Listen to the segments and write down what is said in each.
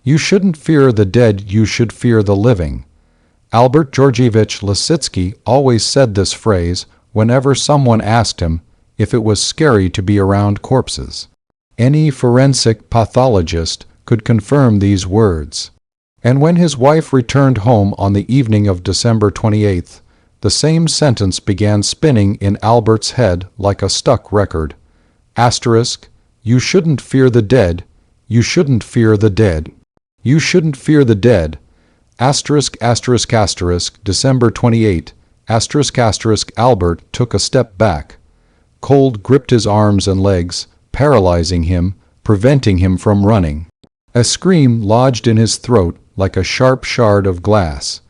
You shouldn't fear the dead, you should fear the living. Albert Georgievich Lisitsky always said this phrase whenever someone asked him if it was scary to be around corpses. Any forensic pathologist could confirm these words. And when his wife returned home on the evening of December 28th, the same sentence began spinning in Albert's head like a stuck record. Asterisk, you shouldn't fear the dead, you shouldn't fear the dead. You shouldn't fear the dead. Asterisk, asterisk, asterisk, December 28, asterisk, asterisk, Albert took a step back. Cold gripped his arms and legs, paralyzing him, preventing him from running. A scream lodged in his throat like a sharp shard of glass.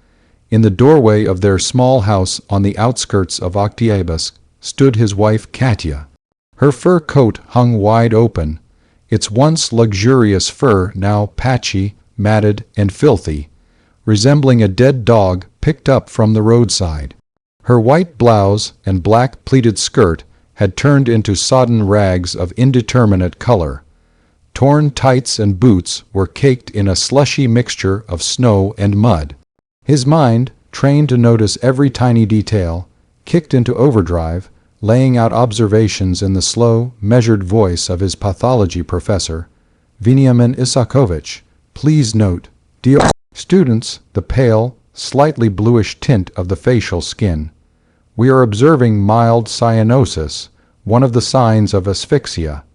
In the doorway of their small house on the outskirts of Oktyabrsky stood his wife Katya. Her fur coat hung wide open, its once luxurious fur now patchy, matted, and filthy, resembling a dead dog picked up from the roadside. Her white blouse and black pleated skirt had turned into sodden rags of indeterminate color. Torn tights and boots were caked in a slushy mixture of snow and mud. His mind, trained to notice every tiny detail, kicked into overdrive, laying out observations in the slow, measured voice of his pathology professor, Veniamin Isakovich. Please note, dear students, the pale, slightly bluish tint of the facial skin. We are observing mild cyanosis, one of the signs of asphyxia.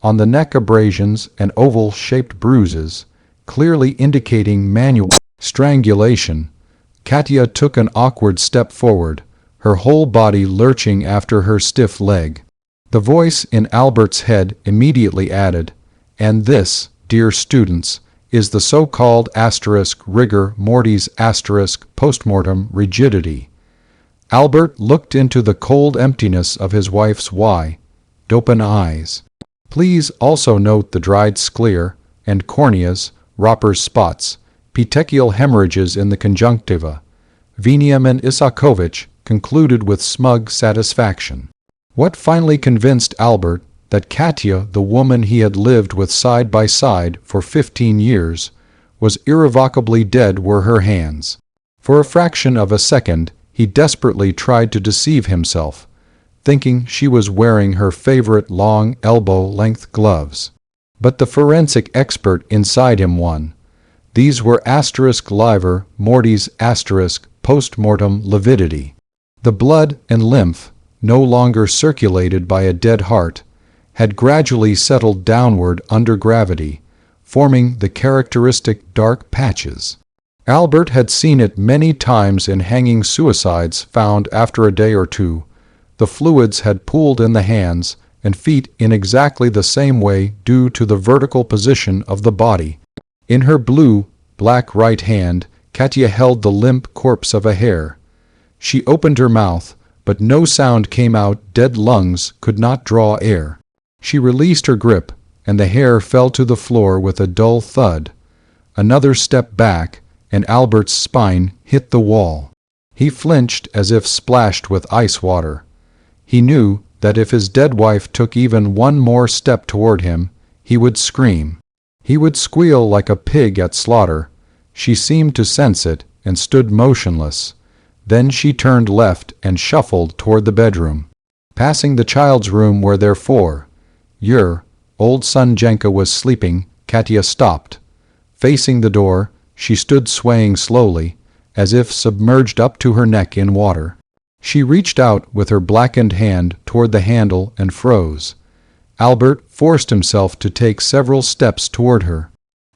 On the neck, abrasions and oval-shaped bruises, clearly indicating manual strangulation. Katya took an awkward step forward, her whole body lurching after her stiff leg. The voice in Albert's head immediately added, "And this, dear students, is the so-called asterisk rigor mortis asterisk postmortem rigidity." Albert looked into the cold emptiness of his wife's wide-open eyes. Please also note the dried sclera and corneas, Roper's spots, petechial hemorrhages in the conjunctiva. Veniamin Isakovich concluded with smug satisfaction. What finally convinced Albert that Katya, the woman he had lived with side by side for 15 years, was irrevocably dead were her hands. For a fraction of a second, he desperately tried to deceive himself, thinking she was wearing her favorite long elbow-length gloves. But the forensic expert inside him won. These were asterisk liver mortis asterisk postmortem lividity. The blood and lymph, no longer circulated by a dead heart, had gradually settled downward under gravity, forming the characteristic dark patches. Albert had seen it many times in hanging suicides found after a day or two. The fluids had pooled in the hands and feet in exactly the same way due to the vertical position of the body. In her blue-black right hand, Katya held the limp corpse of a hare. She opened her mouth, but no sound came out. Dead lungs could not draw air. She released her grip, and the hare fell to the floor with a dull thud. Another step back, and Albert's spine hit the wall. He flinched as if splashed with ice water. He knew that if his dead wife took even one more step toward him, he would scream. He would squeal like a pig at slaughter. She seemed to sense it and stood motionless. Then she turned left and shuffled toward the bedroom. Passing the child's room where their 4-year-old son Jenka was sleeping, Katya stopped. Facing the door, she stood swaying slowly, as if submerged up to her neck in water. She reached out with her blackened hand toward the handle and froze. Albert forced himself to take several steps toward her.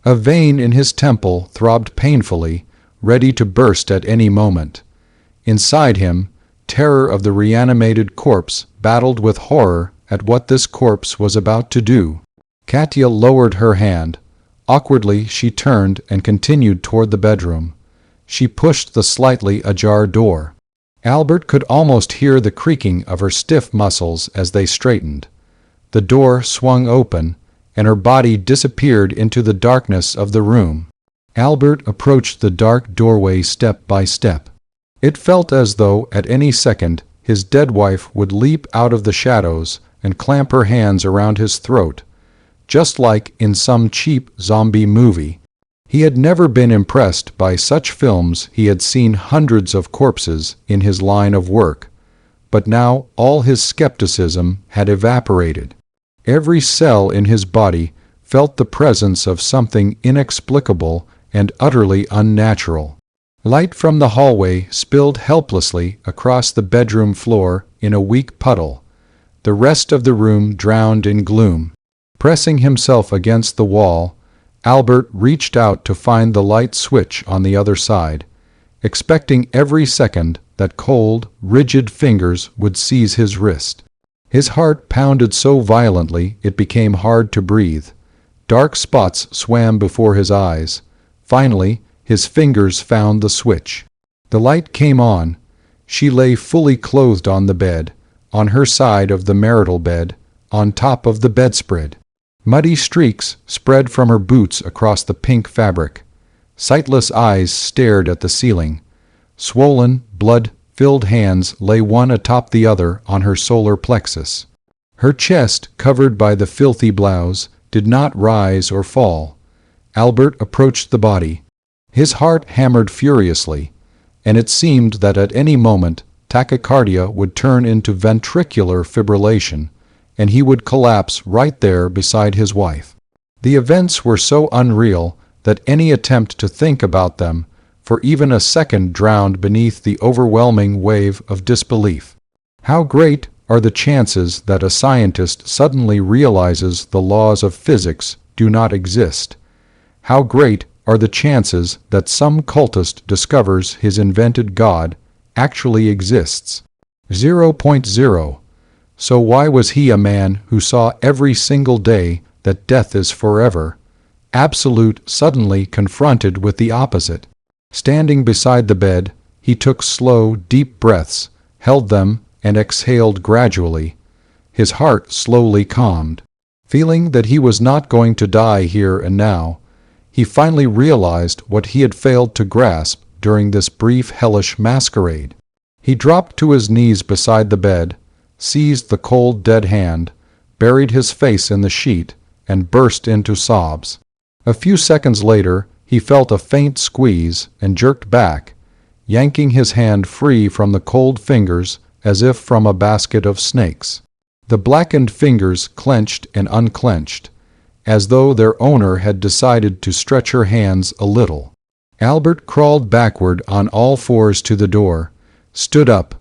A vein in his temple throbbed painfully, ready to burst at any moment. Inside him, terror of the reanimated corpse battled with horror at what this corpse was about to do. Katya lowered her hand. Awkwardly, she turned and continued toward the bedroom. She pushed the slightly ajar door. Albert could almost hear the creaking of her stiff muscles as they straightened. The door swung open, and her body disappeared into the darkness of the room. Albert approached the dark doorway step by step. It felt as though at any second his dead wife would leap out of the shadows and clamp her hands around his throat, just like in some cheap zombie movie. He had never been impressed by such films. He had seen hundreds of corpses in his line of work, but now all his skepticism had evaporated. Every cell in his body felt the presence of something inexplicable and utterly unnatural. Light from the hallway spilled helplessly across the bedroom floor in a weak puddle. The rest of the room drowned in gloom. Pressing himself against the wall, Albert reached out to find the light switch on the other side, expecting every second that cold, rigid fingers would seize his wrist. His heart pounded so violently it became hard to breathe. Dark spots swam before his eyes. Finally, his fingers found the switch. The light came on. She lay fully clothed on the bed, on her side of the marital bed, on top of the bedspread. Muddy streaks spread from her boots across the pink fabric. Sightless eyes stared at the ceiling. Swollen, blood-filled hands lay one atop the other on her solar plexus. Her chest, covered by the filthy blouse, did not rise or fall. Albert approached the body. His heart hammered furiously, and it seemed that at any moment tachycardia would turn into ventricular fibrillation, and he would collapse right there beside his wife. The events were so unreal that any attempt to think about them for even a second drowned beneath the overwhelming wave of disbelief. How great are the chances that a scientist suddenly realizes the laws of physics do not exist? How great are the chances that some cultist discovers his invented God actually exists? 0.0. So why was he a man who saw every single day that death is forever, absolute, suddenly confronted with the opposite? Standing beside the bed, he took slow, deep breaths, held them, and exhaled gradually. His heart slowly calmed. Feeling that he was not going to die here and now, he finally realized what he had failed to grasp during this brief hellish masquerade. He dropped to his knees beside the bed, seized the cold, dead hand, buried his face in the sheet, and burst into sobs. A few seconds later, he felt a faint squeeze and jerked back, yanking his hand free from the cold fingers as if from a basket of snakes. The blackened fingers clenched and unclenched, as though their owner had decided to stretch her hands a little. Albert crawled backward on all fours to the door, stood up,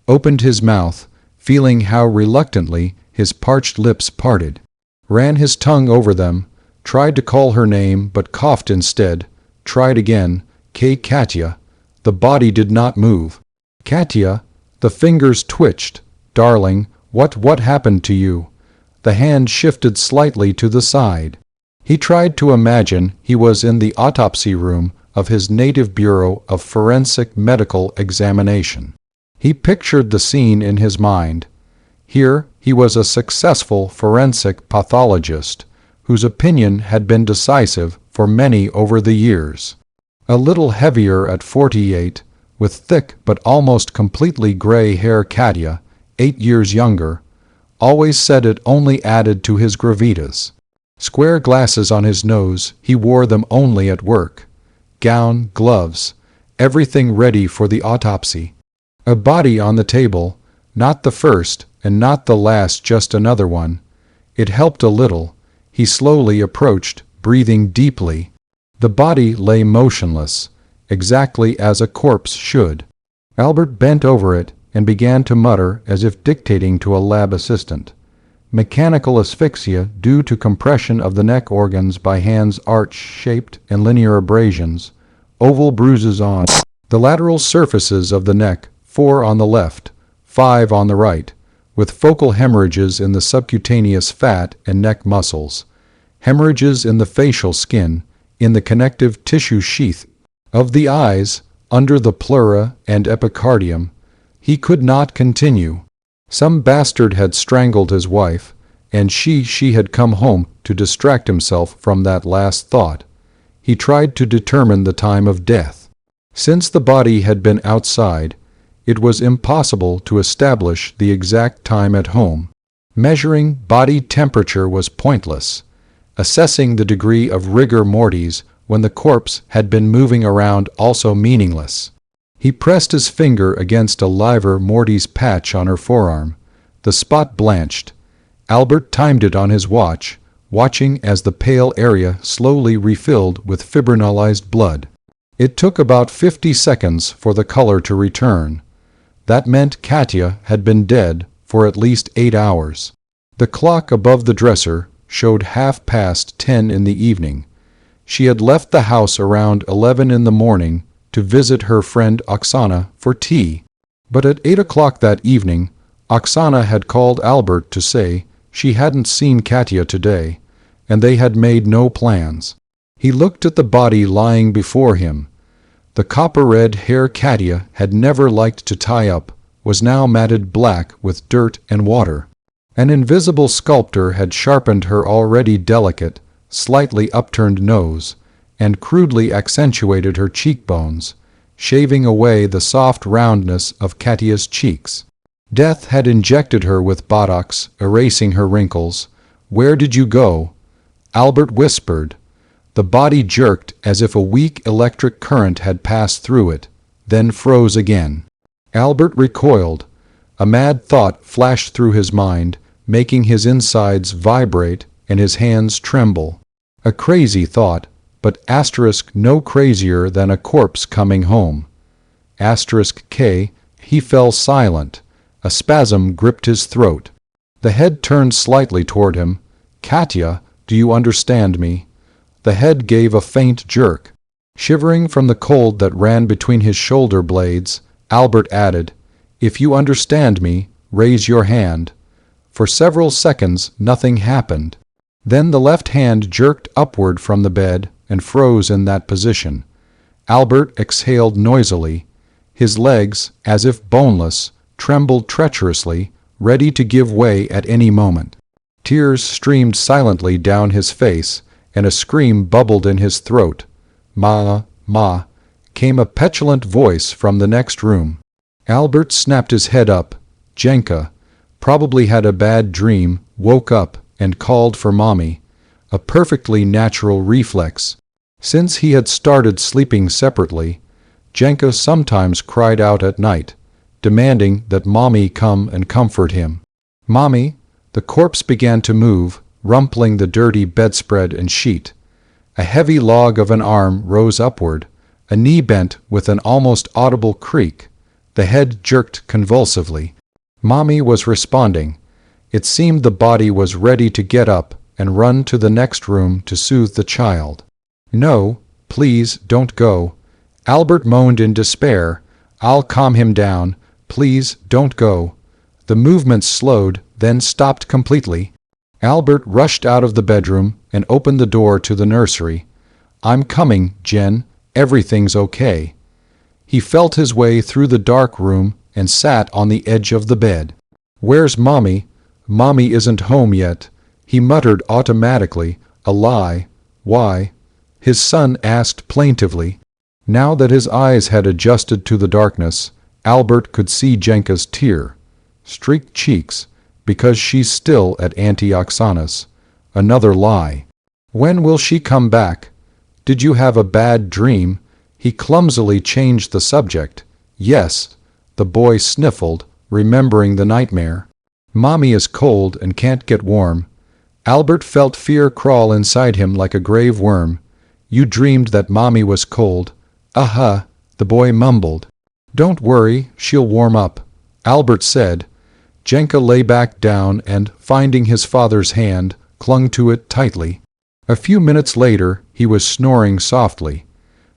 opened his mouth, feeling how reluctantly his parched lips parted, ran his tongue over them, tried to call her name but coughed instead, tried again, Katya. The body did not move. Katya, the fingers twitched. Darling, what happened to you? The hand shifted slightly to the side. He tried to imagine he was in the autopsy room of his native Bureau of Forensic Medical Examination. He pictured the scene in his mind. Here he was a successful forensic pathologist whose opinion had been decisive for many over the years. A little heavier at 48, with thick but almost completely gray hair, Katya, 8 years younger, always said it only added to his gravitas. Square glasses on his nose, he wore them only at work. Gown, gloves, everything ready for the autopsy. A body on the table, not the first and not the last, just another one. It helped a little. He slowly approached, breathing deeply. The body lay motionless, exactly as a corpse should. Albert bent over it and began to mutter as if dictating to a lab assistant. Mechanical asphyxia due to compression of the neck organs by hands, arch-shaped and linear abrasions, oval bruises on the lateral surfaces of the neck, 4 on the left, 5 on the right, with focal hemorrhages in the subcutaneous fat and neck muscles, hemorrhages in the facial skin, in the connective tissue sheath of the eyes, under the pleura and epicardium. He could not continue. Some bastard had strangled his wife, and she had come home to distract himself from that last thought. He tried to determine the time of death. Since the body had been outside, it was impossible to establish the exact time at home. Measuring body temperature was pointless. Assessing the degree of rigor mortis when the corpse had been moving around, also meaningless. He pressed his finger against a livor mortis patch on her forearm. The spot blanched. Albert timed it on his watch, watching as the pale area slowly refilled with fibrinolized blood. It took about 50 seconds for the color to return. That meant Katya had been dead for at least 8 hours. The clock above the dresser showed 10:30 in the evening. She had left the house around 11 in the morning to visit her friend Oksana for tea. But at 8 o'clock that evening, Oksana had called Albert to say she hadn't seen Katya today, and they had made no plans. He looked at the body lying before him. The copper-red hair Katya had never liked to tie up was now matted black with dirt and water. An invisible sculptor had sharpened her already delicate, slightly upturned nose, and crudely accentuated her cheekbones, shaving away the soft roundness of Katya's cheeks. Death had injected her with Botox, erasing her wrinkles. "Where did you go?" Albert whispered. The body jerked as if a weak electric current had passed through it, then froze again. Albert recoiled. A mad thought flashed through his mind, making his insides vibrate and his hands tremble. A crazy thought, but no crazier than a corpse coming home. K. He fell silent. A spasm gripped his throat. The head turned slightly toward him. "Katya, do you understand me?" The head gave a faint jerk. Shivering from the cold that ran between his shoulder blades, Albert added, "If you understand me, raise your hand." For several seconds nothing happened. Then the left hand jerked upward from the bed and froze in that position. Albert exhaled noisily. His legs, as if boneless, trembled treacherously, ready to give way at any moment. Tears streamed silently down his face, and a scream bubbled in his throat. "Ma, ma," came a petulant voice from the next room. Albert snapped his head up. Jenka, probably had a bad dream, woke up and called for Mommy, a perfectly natural reflex. Since he had started sleeping separately, Jenka sometimes cried out at night, demanding that Mommy come and comfort him. "Mommy," the corpse began to move, rumpling the dirty bedspread and sheet. A heavy log of an arm rose upward, a knee bent with an almost audible creak. The head jerked convulsively. Mommy was responding. It seemed the body was ready to get up and run to the next room to soothe the child. "No, please don't go." Albert moaned in despair. "I'll calm him down. Please don't go." The movement slowed, then stopped completely. Albert rushed out of the bedroom and opened the door to the nursery. "I'm coming, Jen. Everything's okay." He felt his way through the dark room and sat on the edge of the bed. "Where's Mommy? Mommy isn't home yet," he muttered automatically. "A lie. Why?" his son asked plaintively. Now that his eyes had adjusted to the darkness, Albert could see Jenka's tear-streaked cheeks, because she's still at Auntie Oksana's. Another lie. "When will she come back? Did you have a bad dream?" He clumsily changed the subject. "Yes," the boy sniffled, remembering the nightmare. "Mommy is cold and can't get warm." Albert felt fear crawl inside him like a grave worm. "You dreamed that Mommy was cold." "Uh-huh," the boy mumbled. "Don't worry, she'll warm up," Albert said. Jenka lay back down and, finding his father's hand, clung to it tightly. A few minutes later, he was snoring softly.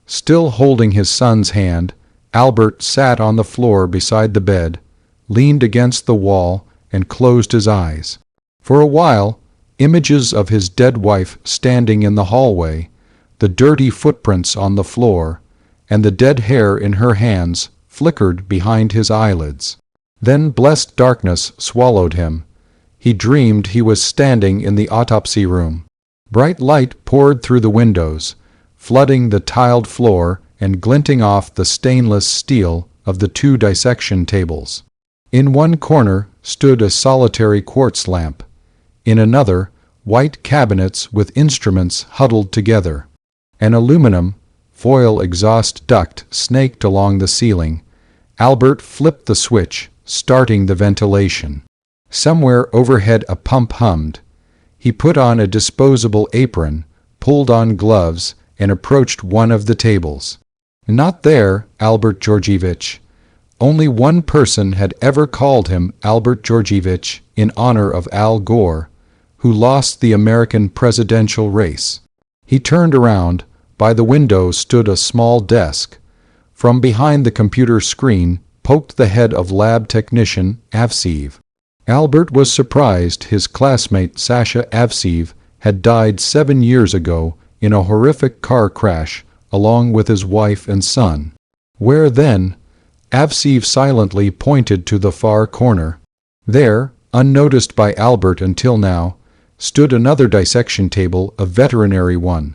Still holding his son's hand, Albert sat on the floor beside the bed, leaned against the wall, and closed his eyes. For a while, images of his dead wife standing in the hallway, the dirty footprints on the floor, and the dead hair in her hands flickered behind his eyelids. Then blessed darkness swallowed him. He dreamed he was standing in the autopsy room. Bright light poured through the windows, flooding the tiled floor and glinting off the stainless steel of the 2 dissection tables. In one corner stood a solitary quartz lamp. In another, white cabinets with instruments huddled together. An aluminum, foil exhaust duct snaked along the ceiling. Albert flipped the switch, starting the ventilation. Somewhere overhead a pump hummed. He put on a disposable apron, pulled on gloves, and approached one of the tables. Not there, Albert Georgievich. Only one person had ever called him Albert Georgievich in honor of Al Gore, who lost the American presidential race. He turned around. By the window stood a small desk. From behind the computer screen poked the head of lab technician Avseev. Albert was surprised his classmate Sasha Avseev had died 7 years ago in a horrific car crash along with his wife and son. Where then? Avseev silently pointed to the far corner. There, unnoticed by Albert until now, stood another dissection table, a veterinary one.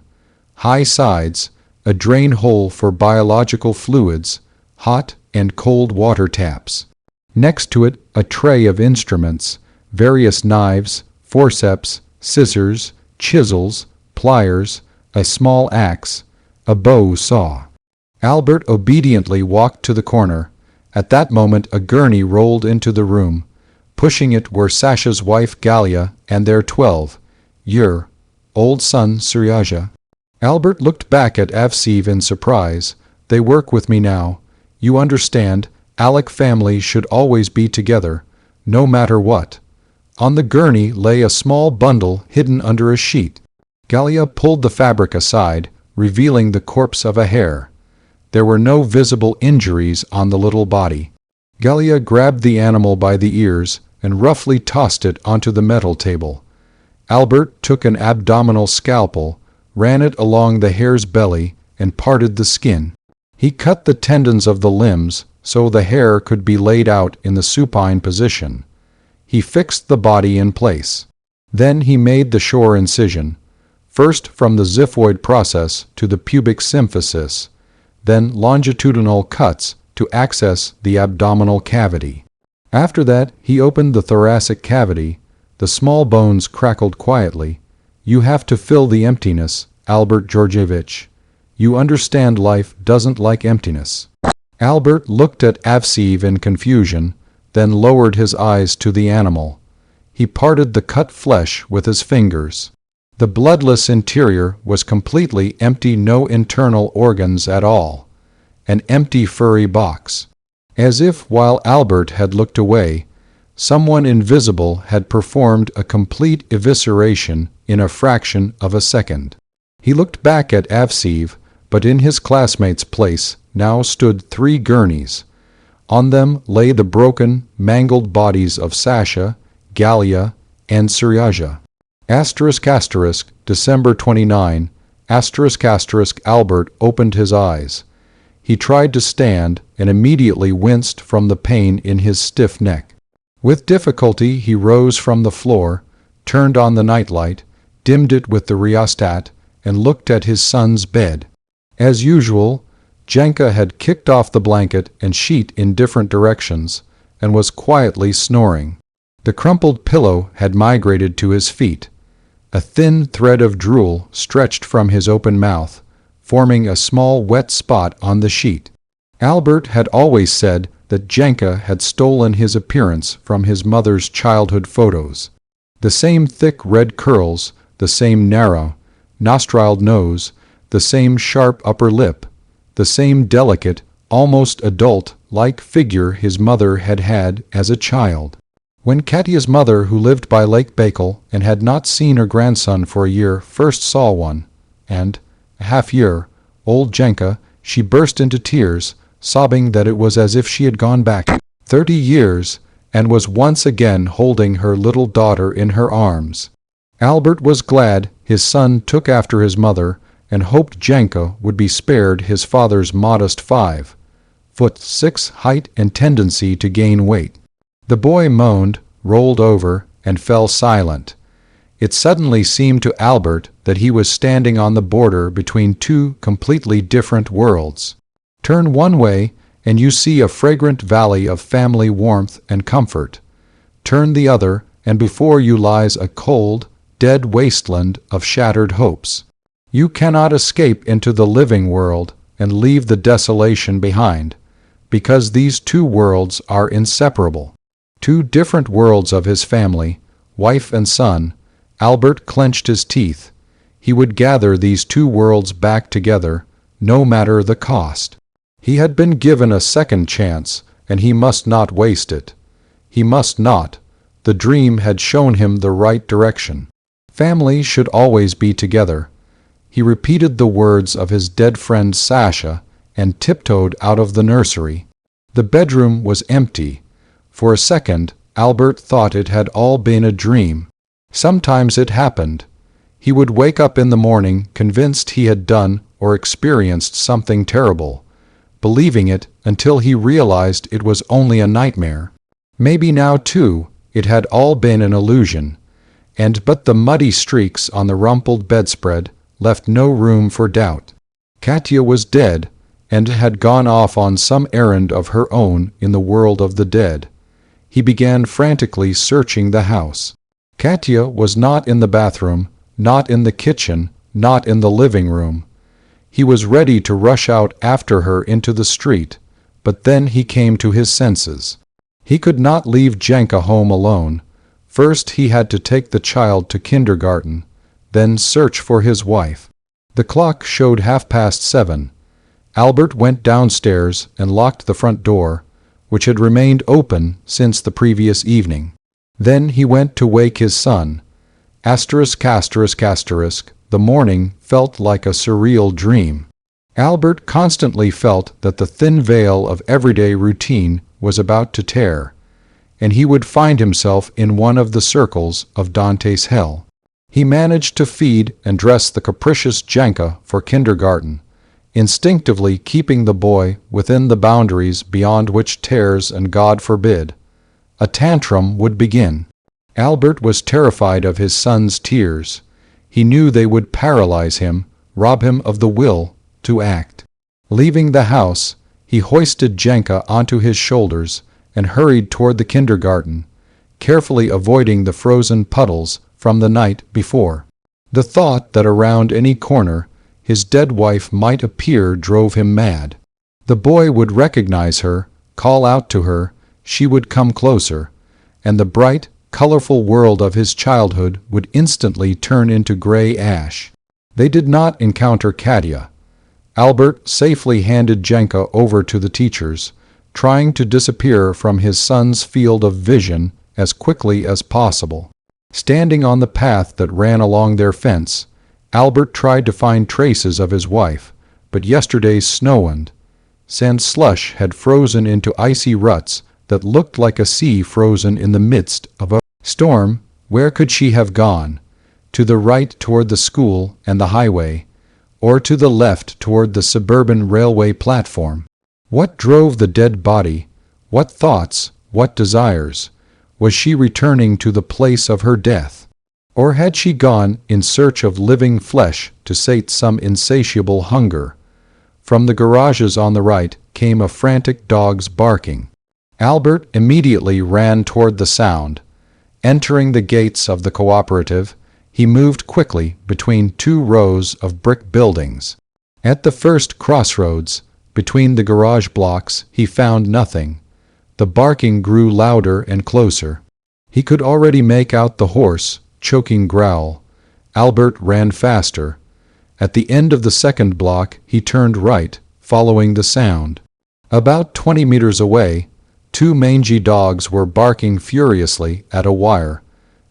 High sides, a drain hole for biological fluids, hot and cold water taps. Next to it, a tray of instruments, various knives, forceps, scissors, chisels, pliers, a small axe, a bow saw. Albert obediently walked to the corner. At that moment a gurney rolled into the room. Pushing it were Sasha's wife Galia and their 12-year-old son Seryaja. Albert looked back at Avseev in surprise. They work with me now. You understand, Alec family should always be together, no matter what. On the gurney lay a small bundle hidden under a sheet. Galia pulled the fabric aside, revealing the corpse of a hare. There were no visible injuries on the little body. Galia grabbed the animal by the ears and roughly tossed it onto the metal table. Albert took an abdominal scalpel, ran it along the hare's belly, and parted the skin. He cut the tendons of the limbs so the hare could be laid out in the supine position. He fixed the body in place. Then he made the shore incision, first from the xiphoid process to the pubic symphysis, then longitudinal cuts to access the abdominal cavity. After that, he opened the thoracic cavity. The small bones crackled quietly. You have to fill the emptiness, Albert Georgievich. You understand life doesn't like emptiness. Albert looked at Avseev in confusion, then lowered his eyes to the animal. He parted the cut flesh with his fingers. The bloodless interior was completely empty, no internal organs at all. An empty furry box. As if, while Albert had looked away, someone invisible had performed a complete evisceration in a fraction of a second. He looked back at Avseev, but in his classmate's place now stood 3 gurneys. On them lay the broken, mangled bodies of Sasha, Galia, and Seryaja. December 29, Albert opened his eyes. He tried to stand and immediately winced from the pain in his stiff neck. With difficulty he rose from the floor, turned on the nightlight, dimmed it with the rheostat, and looked at his son's bed. As usual, Jenka had kicked off the blanket and sheet in different directions and was quietly snoring. The crumpled pillow had migrated to his feet. A thin thread of drool stretched from his open mouth, forming a small wet spot on the sheet. Albert had always said that Jenka had stolen his appearance from his mother's childhood photos. The same thick red curls, the same narrow, nostriled nose, the same sharp upper lip, the same delicate, almost adult-like figure his mother had had as a child. When Katya's mother, who lived by Lake Baikal and had not seen her grandson for a year, first saw one, and, a half-year, old Jenka, she burst into tears, sobbing that it was as if she had gone back 30 years and was once again holding her little daughter in her arms. Albert was glad his son took after his mother and hoped Jenka would be spared his father's modest 5'6" height and tendency to gain weight. The boy moaned, rolled over, and fell silent. It suddenly seemed to Albert that he was standing on the border between 2 completely different worlds. Turn one way, and you see a fragrant valley of family warmth and comfort. Turn the other, and before you lies a cold, dead wasteland of shattered hopes. You cannot escape into the living world and leave the desolation behind, because these two worlds are inseparable. Two different worlds of his family, wife and son. Albert clenched his teeth. He would gather these two worlds back together, no matter the cost. He had been given a second chance, and he must not waste it. He must not. The dream had shown him the right direction. Family should always be together. He repeated the words of his dead friend Sasha and tiptoed out of the nursery. The bedroom was empty. For a second, Albert thought it had all been a dream. Sometimes it happened. He would wake up in the morning convinced he had done or experienced something terrible, believing it until he realized it was only a nightmare. Maybe now, too, it had all been an illusion, but the muddy streaks on the rumpled bedspread left no room for doubt. Katya was dead and had gone off on some errand of her own in the world of the dead. He began frantically searching the house. Katya was not in the bathroom, not in the kitchen, not in the living room. He was ready to rush out after her into the street, but then he came to his senses. He could not leave Jenka home alone. First he had to take the child to kindergarten, then search for his wife. The clock showed 7:30. Albert went downstairs and locked the front door, which had remained open since the previous evening. Then he went to wake his son. The morning felt like a surreal dream. Albert constantly felt that the thin veil of everyday routine was about to tear, and he would find himself in one of the circles of Dante's hell. He managed to feed and dress the capricious Jenka for kindergarten, instinctively keeping the boy within the boundaries beyond which tears and, God forbid, a tantrum would begin. Albert was terrified of his son's tears. He knew they would paralyze him, rob him of the will to act. Leaving the house, he hoisted Jenka onto his shoulders and hurried toward the kindergarten, carefully avoiding the frozen puddles from the night before. The thought that around any corner his dead wife might appear drove him mad. The boy would recognize her, call out to her, she would come closer, and the bright, colorful world of his childhood would instantly turn into gray ash. They did not encounter Katya. Albert safely handed Jenka over to the teachers, trying to disappear from his son's field of vision as quickly as possible. Standing on the path that ran along their fence, Albert tried to find traces of his wife, but yesterday's snow and sand slush had frozen into icy ruts that looked like a sea frozen in the midst of a storm. Where could she have gone? To the right toward the school and the highway, or to the left toward the suburban railway platform? What drove the dead body? What thoughts? What desires? Was she returning to the place of her death? Or had she gone in search of living flesh to sate some insatiable hunger? From the garages on the right came a frantic dog's barking. Albert immediately ran toward the sound. Entering the gates of the cooperative, he moved quickly between two rows of brick buildings. At the first crossroads, between the garage blocks, he found nothing. The barking grew louder and closer. He could already make out the hoarse, choking growl. Albert ran faster. At the end of the second block, he turned right, following the sound. About 20 meters away, two mangy dogs were barking furiously at a wire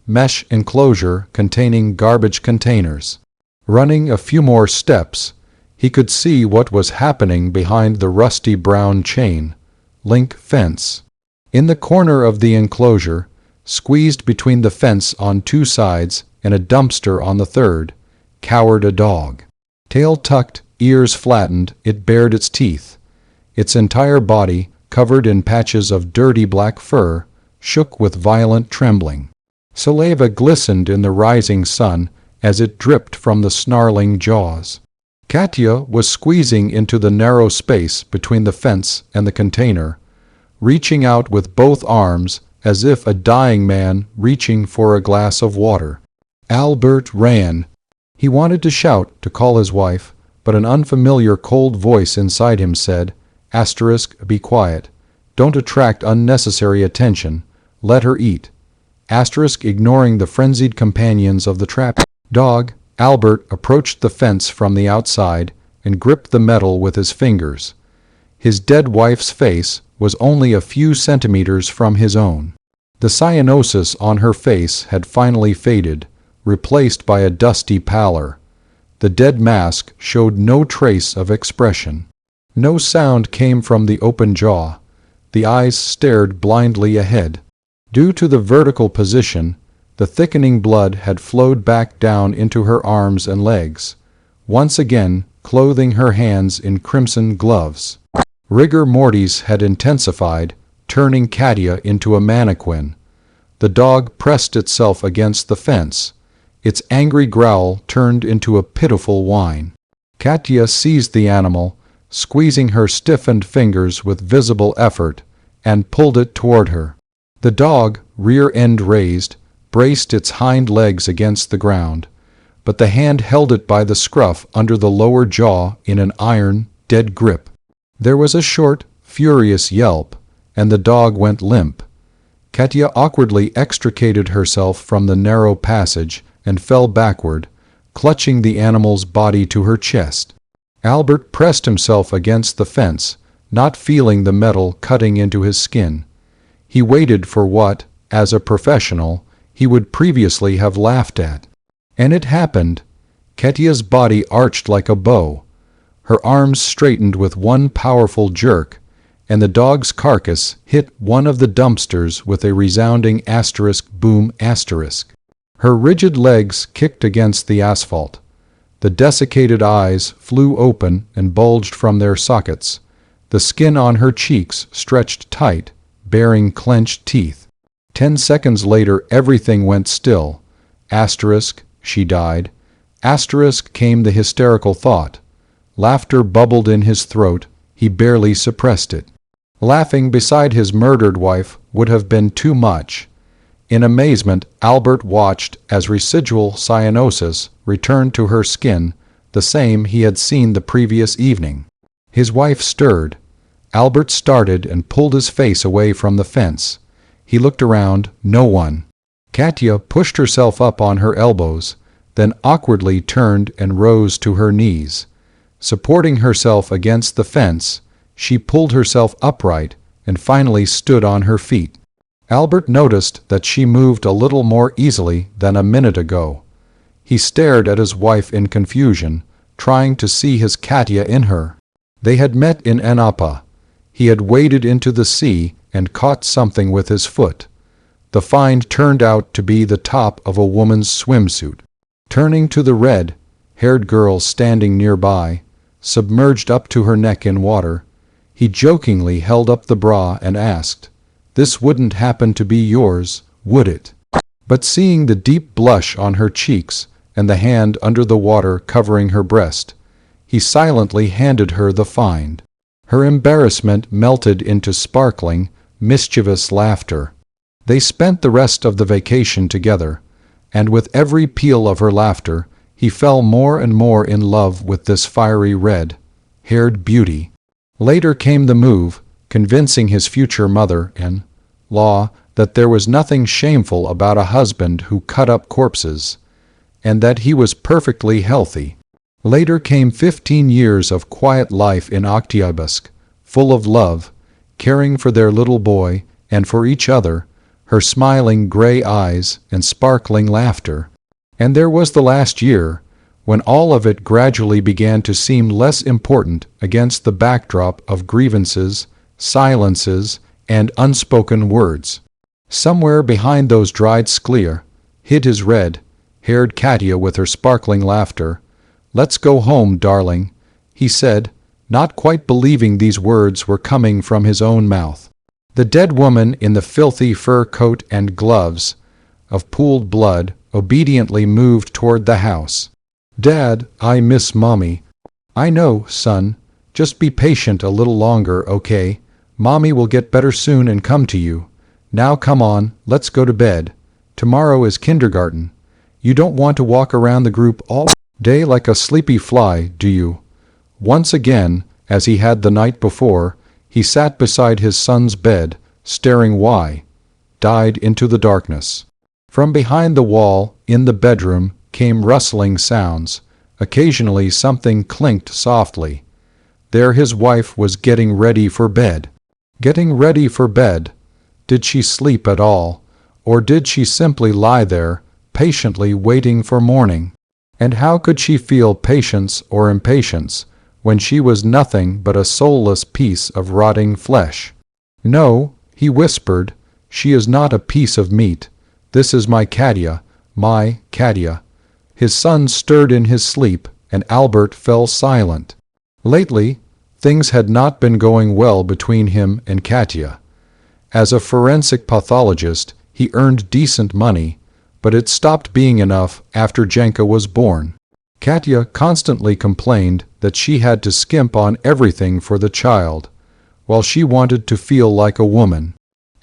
mesh enclosure containing garbage containers. Running a few more steps, he could see what was happening behind the rusty brown chain link fence. In the corner of the enclosure, squeezed between the fence on two sides and a dumpster on the third, cowered a dog. Tail tucked, ears flattened, it bared its teeth. Its entire body, covered in patches of dirty black fur, shook with violent trembling. Saliva glistened in the rising sun as it dripped from the snarling jaws. Katya was squeezing into the narrow space between the fence and the container, reaching out with both arms as if a dying man reaching for a glass of water. Albert ran. He wanted to shout, to call his wife, but an unfamiliar cold voice inside him said, *Be quiet. Don't attract unnecessary attention. Let her eat. Ignoring the frenzied companions of the trap dog, Albert approached the fence from the outside and gripped the metal with his fingers. His dead wife's face was only a few centimeters from his own. The cyanosis on her face had finally faded, replaced by a dusty pallor. The dead mask showed no trace of expression. No sound came from the open jaw. The eyes stared blindly ahead. Due to the vertical position, the thickening blood had flowed back down into her arms and legs, once again clothing her hands in crimson gloves. Rigor mortis had intensified, turning Katya into a mannequin. The dog pressed itself against the fence. Its angry growl turned into a pitiful whine. Katya seized the animal, squeezing her stiffened fingers with visible effort, and pulled it toward her. The dog, rear end raised, braced its hind legs against the ground, but the hand held it by the scruff under the lower jaw in an iron, dead grip. There was a short, furious yelp, and the dog went limp. Katya awkwardly extricated herself from the narrow passage and fell backward, clutching the animal's body to her chest. Albert pressed himself against the fence, not feeling the metal cutting into his skin. He waited for what, as a professional, he would previously have laughed at. And it happened. Katya's body arched like a bow. Her arms straightened with one powerful jerk, and the dog's carcass hit one of the dumpsters with a resounding boom. Her rigid legs kicked against the asphalt. The desiccated eyes flew open and bulged from their sockets. The skin on her cheeks stretched tight, baring clenched teeth. 10 seconds later everything went still. She died. Came the hysterical thought. Laughter bubbled in his throat. He barely suppressed it. Laughing beside his murdered wife would have been too much. In amazement, Albert watched as residual cyanosis returned to her skin, the same he had seen the previous evening. His wife stirred. Albert started and pulled his face away from the fence. He looked around, no one. Katya pushed herself up on her elbows, then awkwardly turned and rose to her knees. Supporting herself against the fence, she pulled herself upright and finally stood on her feet. Albert noticed that she moved a little more easily than a minute ago. He stared at his wife in confusion, trying to see his Katya in her. They had met in Anapa. He had waded into the sea and caught something with his foot. The find turned out to be the top of a woman's swimsuit. Turning to the red-haired girl standing nearby, submerged up to her neck in water, he jokingly held up the bra and asked, "This wouldn't happen to be yours, would it?" But seeing the deep blush on her cheeks and the hand under the water covering her breast, he silently handed her the find. Her embarrassment melted into sparkling, mischievous laughter. They spent the rest of the vacation together, and with every peal of her laughter, he fell more and more in love with this fiery red-haired beauty. Later came the move, convincing his future mother-in-law that there was nothing shameful about a husband who cut up corpses, and that he was perfectly healthy. Later came 15 years of quiet life in Oktyabrsк, full of love, caring for their little boy and for each other, her smiling gray eyes and sparkling laughter. And there was the last year, when all of it gradually began to seem less important against the backdrop of grievances, silences, and unspoken words. Somewhere behind those dried sclera hid his red-haired Katya with her sparkling laughter. "Let's go home, darling," he said, not quite believing these words were coming from his own mouth. The dead woman in the filthy fur coat and gloves of pooled blood obediently moved toward the house. "Dad, I miss Mommy." "I know, son. Just be patient a little longer, okay? Mommy will get better soon and come to you. Now come on, let's go to bed. Tomorrow is kindergarten. You don't want to walk around the group all..." Day like a sleepy fly, do you? Once again, as he had the night before, he sat beside his son's bed, staring died into the darkness. From behind the wall, in the bedroom, came rustling sounds. Occasionally something clinked softly. There his wife was getting ready for bed. Getting ready for bed. Did she sleep at all? Or did she simply lie there, patiently waiting for morning? And how could she feel patience or impatience when she was nothing but a soulless piece of rotting flesh? No, he whispered, she is not a piece of meat. This is my Katya, my Katya. His son stirred in his sleep, and Albert fell silent. Lately, things had not been going well between him and Katya. As a forensic pathologist, he earned decent money, but it stopped being enough after Jenka was born. Katya constantly complained that she had to skimp on everything for the child, while she wanted to feel like a woman.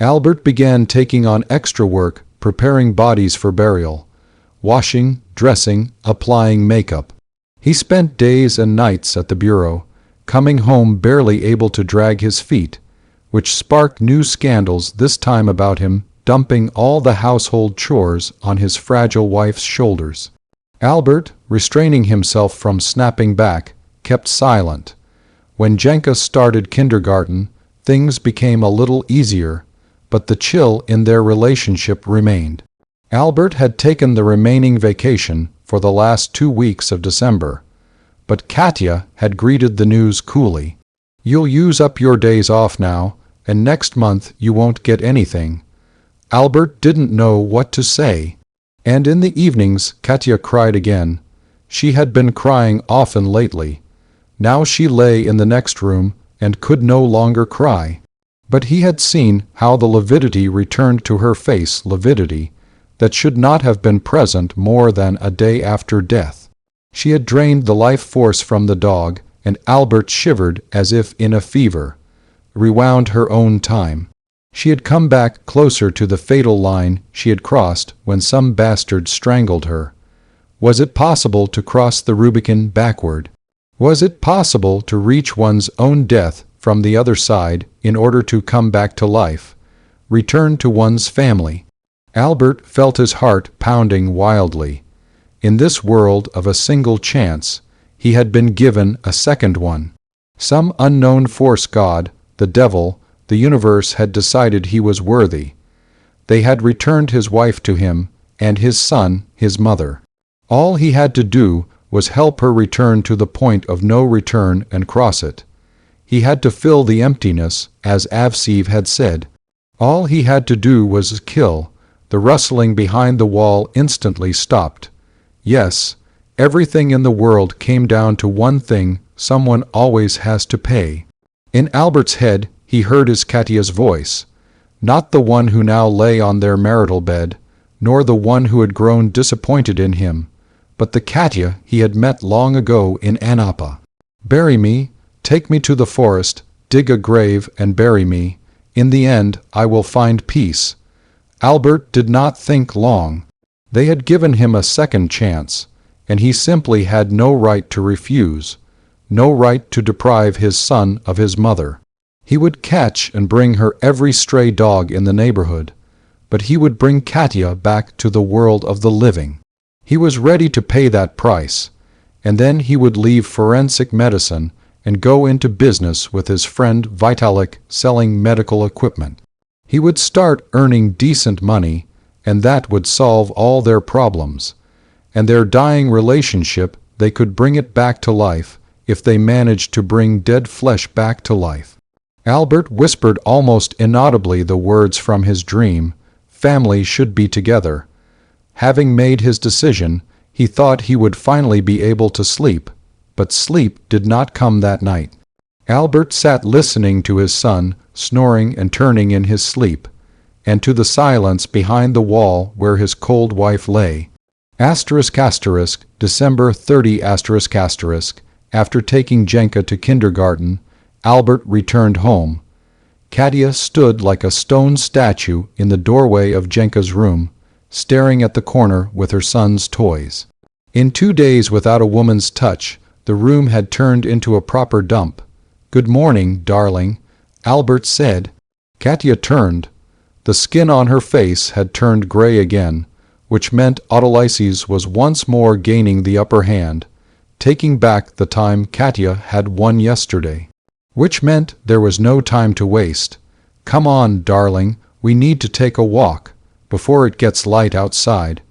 Albert began taking on extra work, preparing bodies for burial, washing, dressing, applying makeup. He spent days and nights at the bureau, coming home barely able to drag his feet, which sparked new scandals this time about him dumping all the household chores on his fragile wife's shoulders. Albert, restraining himself from snapping back, kept silent. When Jenka started kindergarten, things became a little easier, but the chill in their relationship remained. Albert had taken the remaining vacation for the last 2 weeks of December, but Katya had greeted the news coolly. You'll use up your days off now, and next month you won't get anything. Albert didn't know what to say. And in the evenings Katya cried again. She had been crying often lately. Now she lay in the next room and could no longer cry. But he had seen how the lividity returned to her face, lividity that should not have been present more than a day after death. She had drained the life force from the dog, and Albert shivered as if in a fever, rewound her own time. She had come back closer to the fatal line she had crossed when some bastard strangled her. Was it possible to cross the Rubicon backward? Was it possible to reach one's own death from the other side in order to come back to life, return to one's family? Albert felt his heart pounding wildly. In this world of a single chance, he had been given a second one. Some unknown force god, the devil, the universe had decided he was worthy. They had returned his wife to him, and his son, his mother. All he had to do was help her return to the point of no return and cross it. He had to fill the emptiness, as Avseev had said. All he had to do was kill. The rustling behind the wall instantly stopped. Yes, everything in the world came down to one thing: someone always has to pay. In Albert's head, he heard his Katya's voice, not the one who now lay on their marital bed, nor the one who had grown disappointed in him, but the Katya he had met long ago in Anapa. Bury me, take me to the forest, dig a grave and bury me. In the end, I will find peace. Albert did not think long. They had given him a second chance, and he simply had no right to refuse, no right to deprive his son of his mother. He would catch and bring her every stray dog in the neighborhood, but he would bring Katya back to the world of the living. He was ready to pay that price, and then he would leave forensic medicine and go into business with his friend Vitalik selling medical equipment. He would start earning decent money, and that would solve all their problems. And their dying relationship, they could bring it back to life if they managed to bring dead flesh back to life. Albert whispered almost inaudibly the words from his dream: family should be together. Having made his decision, he thought he would finally be able to sleep, but sleep did not come that night. Albert sat listening to his son, snoring and turning in his sleep, and to the silence behind the wall where his cold wife lay. December 30 After taking Jenka to kindergarten, Albert returned home. Katya stood like a stone statue in the doorway of Jenka's room, staring at the corner with her son's toys. In 2 days without a woman's touch, the room had turned into a proper dump. "Good morning, darling," Albert said. Katya turned. The skin on her face had turned gray again, which meant autolysis was once more gaining the upper hand, taking back the time Katya had won yesterday. Which meant there was no time to waste. "Come on, darling, we need to take a walk, before it gets light outside."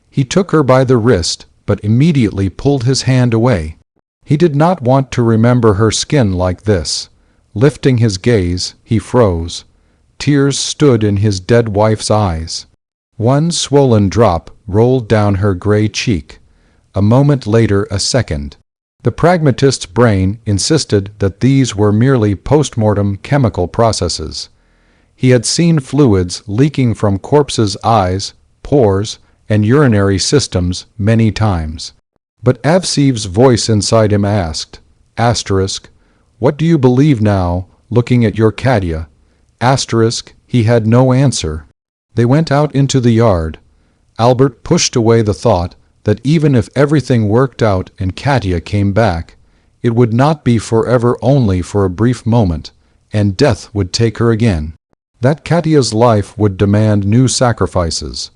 He took her by the wrist, but immediately pulled his hand away. He did not want to remember her skin like this. Lifting his gaze, he froze. Tears stood in his dead wife's eyes. One swollen drop rolled down her gray cheek. A moment later, a second. The pragmatist's brain insisted that these were merely post-mortem chemical processes. He had seen fluids leaking from corpses' eyes, pores, and urinary systems many times. But Avsev's voice inside him asked, "What do you believe now, looking at your Katya?" He had no answer. They went out into the yard. Albert pushed away the thought that even if everything worked out and Katya came back, it would not be forever, only for a brief moment, and death would take her again. That Katya's life would demand new sacrifices.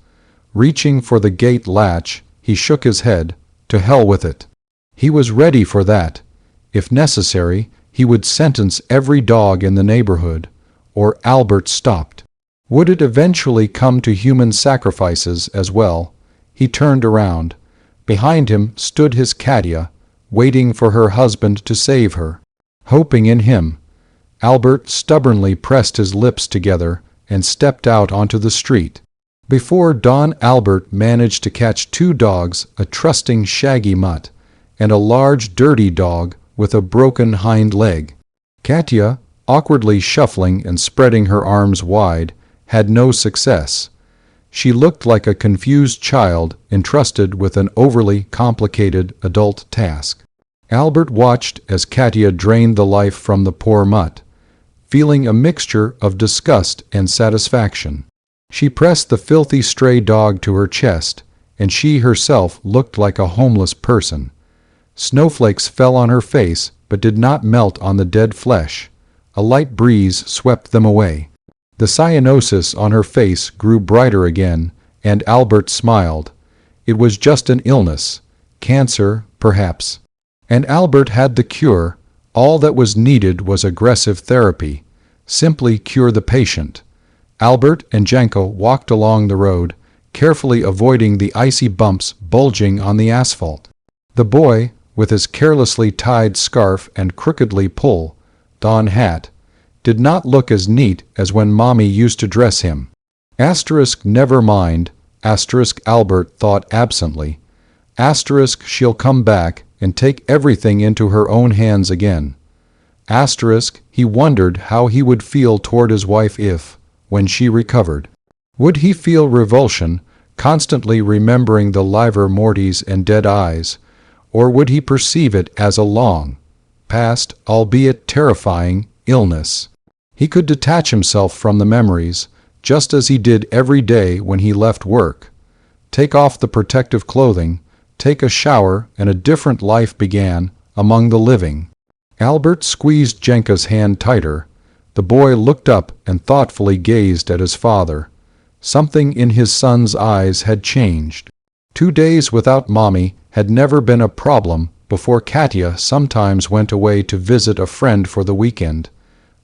Reaching for the gate latch, he shook his head. To hell with it. He was ready for that. If necessary, he would sentence every dog in the neighborhood. Or Albert stopped. Would it eventually come to human sacrifices as well? He turned around. Behind him stood his Katya, waiting for her husband to save her, hoping in him. Albert stubbornly pressed his lips together and stepped out onto the street. Before dawn, Albert managed to catch 2 dogs, a trusting shaggy mutt, and a large dirty dog with a broken hind leg. Katya, awkwardly shuffling and spreading her arms wide, had no success. She looked like a confused child entrusted with an overly complicated adult task. Albert watched as Katya drained the life from the poor mutt, feeling a mixture of disgust and satisfaction. She pressed the filthy stray dog to her chest, and she herself looked like a homeless person. Snowflakes fell on her face but did not melt on the dead flesh. A light breeze swept them away. The cyanosis on her face grew brighter again, and Albert smiled. It was just an illness. Cancer, perhaps. And Albert had the cure. All that was needed was aggressive therapy. Simply cure the patient. Albert and Janko walked along the road, carefully avoiding the icy bumps bulging on the asphalt. The boy, with his carelessly tied scarf and crookedly pull-down hat, did not look as neat as when Mommy used to dress him. Never mind, Albert thought absently. She'll come back and take everything into her own hands again. He wondered how he would feel toward his wife if, when she recovered, would he feel revulsion, constantly remembering the livor mortis and dead eyes, or would he perceive it as a long, past, albeit terrifying, illness? He could detach himself from the memories, just as he did every day when he left work. Take off the protective clothing, take a shower, and a different life began among the living. Albert squeezed Jenka's hand tighter. The boy looked up and thoughtfully gazed at his father. Something in his son's eyes had changed. 2 days without Mommy had never been a problem before. Katya sometimes went away to visit a friend for the weekend,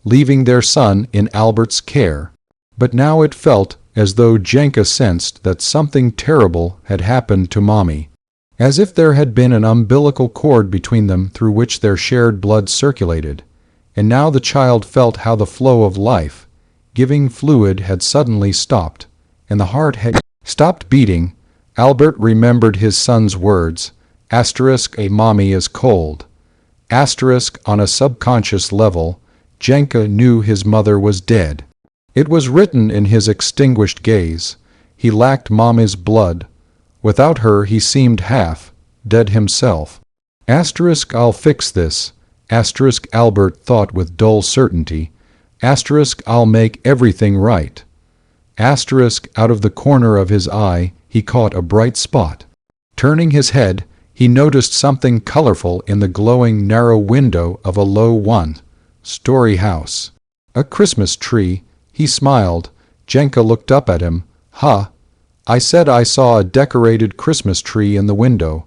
leaving their son in Albert's care. But now it felt as though Jenka sensed that something terrible had happened to Mommy, as if there had been an umbilical cord between them through which their shared blood circulated. And now the child felt how the flow of life, giving fluid, had suddenly stopped, and the heart had stopped beating. Albert remembered his son's words, "A mommy is cold." On a subconscious level, Jenka knew his mother was dead. It was written in his extinguished gaze. He lacked Mommy's blood. Without her he seemed half dead himself. I'll fix this. Albert thought with dull certainty. I'll make everything right. Out of the corner of his eye he caught a bright spot. Turning his head, he noticed something colorful in the glowing narrow window of a low one-story house. A Christmas tree, he smiled. Jenka looked up at him. "Huh? I said I saw a decorated Christmas tree in the window."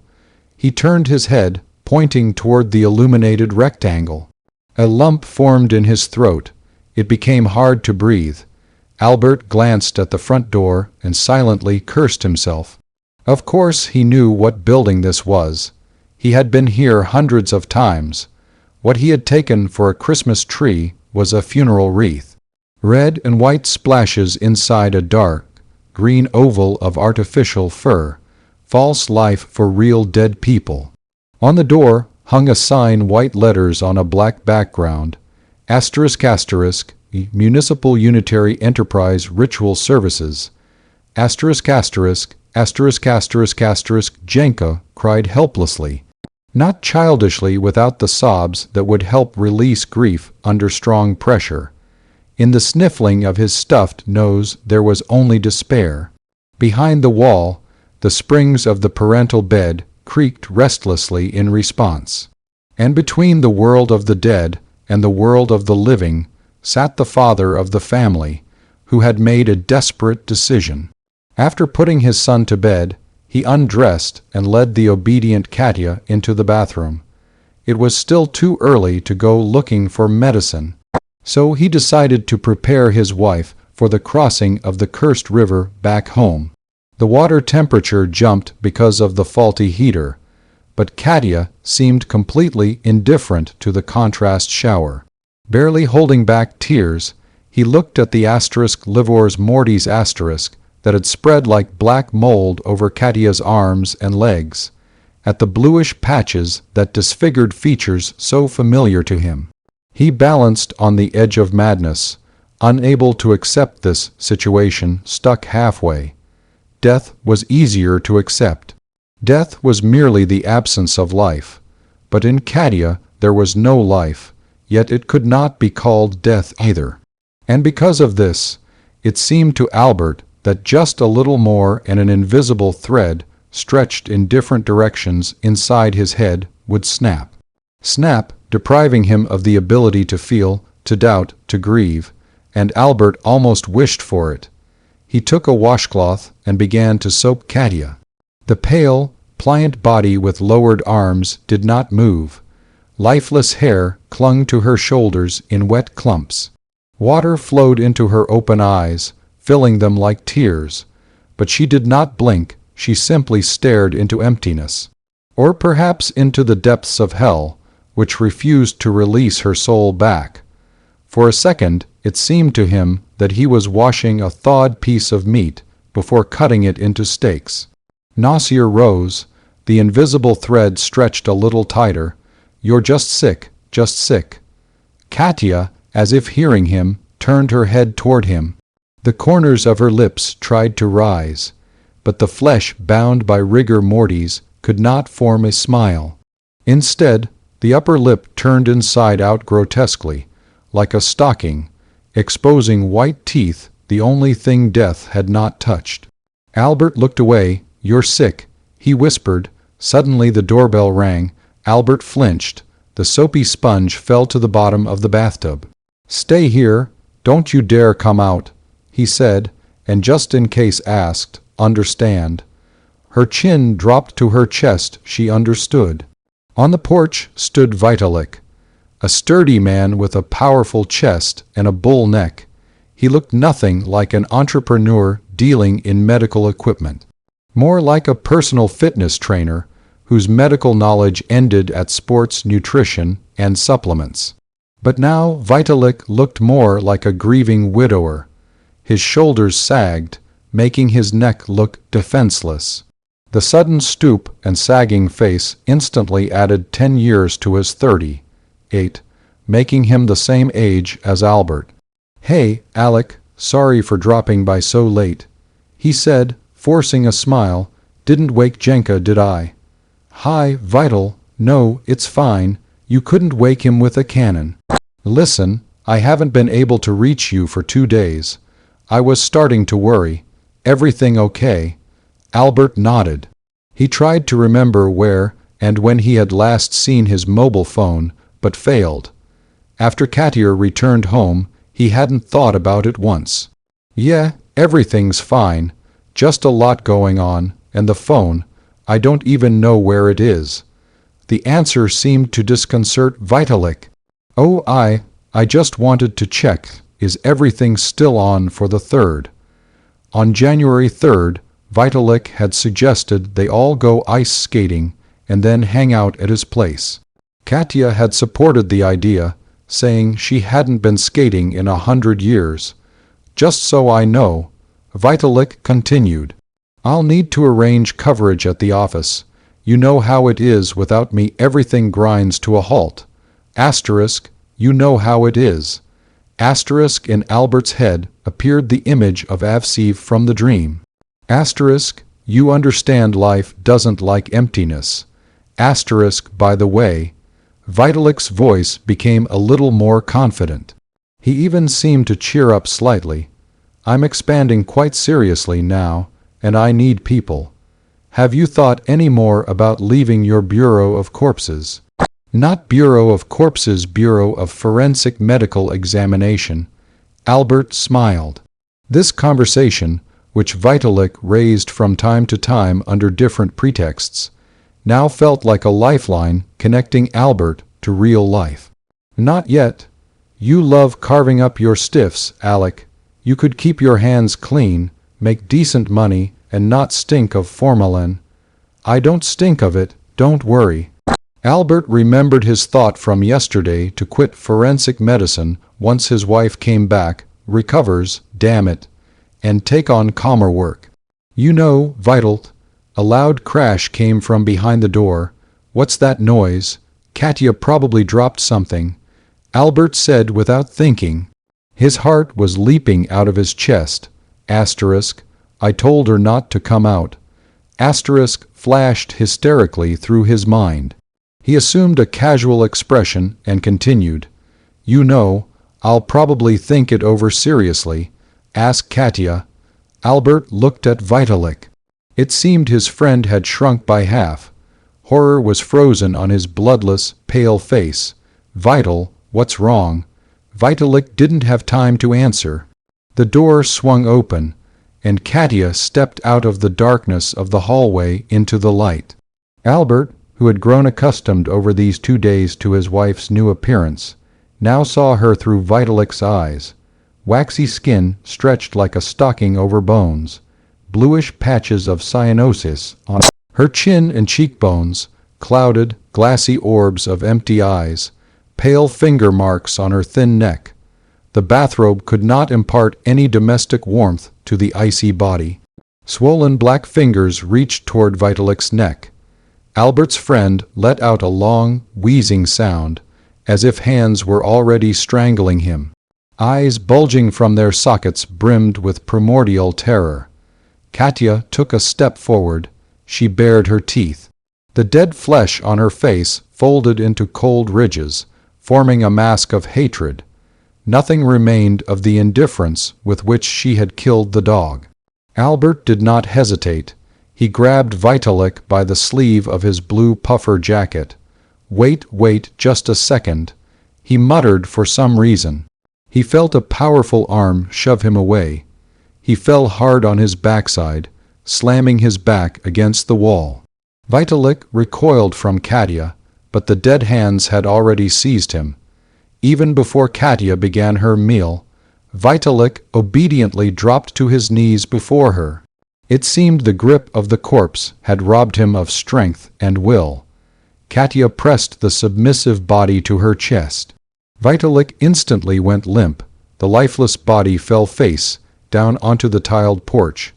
He turned his head, pointing toward the illuminated rectangle. A lump formed in his throat. It became hard to breathe. Albert glanced at the front door and silently cursed himself. Of course he knew what building this was. He had been here hundreds of times. What he had taken for a Christmas tree was a funeral wreath. Red and white splashes inside a dark green oval of artificial fur. False life for real dead people. On the door hung a sign, white letters on a black background. Asterisk asterisk, Municipal Unitary Enterprise Ritual Services. Asterisk asterisk, asterisk asterisk asterisk. Jenka cried helplessly. Not childishly, without the sobs that would help release grief under strong pressure. In the sniffling of his stuffed nose there was only despair. Behind the wall, the springs of the parental bed creaked restlessly in response. And between the world of the dead and the world of the living sat the father of the family, who had made a desperate decision. After putting his son to bed, he undressed and led the obedient Katya into the bathroom. It was still too early to go looking for medicine, so he decided to prepare his wife for the crossing of the cursed river back home. The water temperature jumped because of the faulty heater, but Katya seemed completely indifferent to the contrast shower. Barely holding back tears, he looked at the asterisk livors mortis asterisk that had spread like black mold over Katya's arms and legs, at the bluish patches that disfigured features so familiar to him. He balanced on the edge of madness, unable to accept this situation, stuck halfway. Death was easier to accept. Death was merely the absence of life. But in Katya there was no life, yet it could not be called death either. And because of this, it seemed to Albert that just a little more and an invisible thread stretched in different directions inside his head would snap. Snap, depriving him of the ability to feel, to doubt, to grieve, and Albert almost wished for it. He took a washcloth and began to soap Katya. The pale, pliant body with lowered arms did not move. Lifeless hair clung to her shoulders in wet clumps. Water flowed into her open eyes, filling them like tears, but she did not blink. She simply stared into emptiness, or perhaps into the depths of hell, which refused to release her soul back. For a second it seemed to him that he was washing a thawed piece of meat before cutting it into steaks. Nausea rose. The invisible thread stretched a little tighter. "You're just sick, just sick." Katya, as if hearing him, turned her head toward him. The corners of her lips tried to rise, but the flesh bound by rigor mortis could not form a smile. Instead, the upper lip turned inside out grotesquely, like a stocking, exposing white teeth, the only thing death had not touched. Albert looked away. "You're sick," he whispered. Suddenly the doorbell rang. Albert flinched. The soapy sponge fell to the bottom of the bathtub. "Stay here. Don't you dare come out," he said, and just in case asked, "Understand?" Her chin dropped to her chest. She understood. On the porch stood Vitalik, a sturdy man with a powerful chest and a bull neck. He looked nothing like an entrepreneur dealing in medical equipment, more like a personal fitness trainer whose medical knowledge ended at sports nutrition and supplements. But now Vitalik looked more like a grieving widower. His shoulders sagged, making his neck look defenseless. The sudden stoop and sagging face instantly added 10 years to his 38, making him the same age as Albert. "Hey, Alec, sorry for dropping by so late," he said, forcing a smile. "Didn't wake Jenka, did I?" "Hi, Vital. No, it's fine. You couldn't wake him with a cannon." "Listen, I haven't been able to reach you for 2 days. I was starting to worry. Everything okay?" Albert nodded. He tried to remember where and when he had last seen his mobile phone, but failed. After Katia returned home, he hadn't thought about it once. Yeah, everything's fine. Just a lot going on, and the phone, I don't even know where it is. The answer seemed to disconcert Vitalik. Oh, I just wanted to check, is everything still on for the 3rd? On January 3rd, Vitalik had suggested they all go ice skating and then hang out at his place. Katia had supported the idea, saying she hadn't been skating in 100 years. Just so I know, Vitalik continued, I'll need to arrange coverage at the office. You know how it is without me, everything grinds to a halt. Asterisk, you know how it is. Asterisk, in Albert's head appeared the image of Avseev from the dream. Asterisk, you understand life doesn't like emptiness. Asterisk, by the way. Vitalik's voice became a little more confident. He even seemed to cheer up slightly. I'm expanding quite seriously now, and I need people. Have you thought any more about leaving your Bureau of Corpses? Not Bureau of Corpses, Bureau of Forensic Medical Examination. Albert smiled. This conversation, which Vitalik raised from time to time under different pretexts, now felt like a lifeline connecting Albert to real life. Not yet. You love carving up your stiffs, Alec. You could keep your hands clean, make decent money, and not stink of formalin. I don't stink of it, don't worry. Albert remembered his thought from yesterday to quit forensic medicine once his wife came back, recovers, damn it, and take on calmer work. You know, Vitalt. A loud crash came from behind the door. What's that noise? Katia probably dropped something. Albert said without thinking. His heart was leaping out of his chest. Asterisk, I told her not to come out. Asterisk flashed hysterically through his mind. He assumed a casual expression and continued. You know, I'll probably think it over seriously. Ask Katia. Albert looked at Vitalik. It seemed his friend had shrunk by half. Horror was frozen on his bloodless, pale face. Vital, what's wrong? Vitalik didn't have time to answer. The door swung open, and Katia stepped out of the darkness of the hallway into the light. Albert, who had grown accustomed over these 2 days to his wife's new appearance, now saw her through Vitalik's eyes. Waxy skin stretched like a stocking over bones, bluish patches of cyanosis on her chin and cheekbones, clouded, glassy orbs of empty eyes, pale finger marks on her thin neck. The bathrobe could not impart any domestic warmth to the icy body. Swollen black fingers reached toward Vitalik's neck. Albert's friend let out a long, wheezing sound, as if hands were already strangling him. Eyes bulging from their sockets brimmed with primordial terror. Katia took a step forward. She bared her teeth. The dead flesh on her face folded into cold ridges, forming a mask of hatred. Nothing remained of the indifference with which she had killed the dog. Albert did not hesitate. He grabbed Vitalik by the sleeve of his blue puffer jacket. Wait just a second. He muttered for some reason. He felt a powerful arm shove him away. He fell hard on his backside, slamming his back against the wall. Vitalik recoiled from Katia, but the dead hands had already seized him. Even before Katia began her meal, Vitalik obediently dropped to his knees before her. It seemed the grip of the corpse had robbed him of strength and will. Katia pressed the submissive body to her chest. Vitalik instantly went limp. The lifeless body fell face down onto the tiled porch.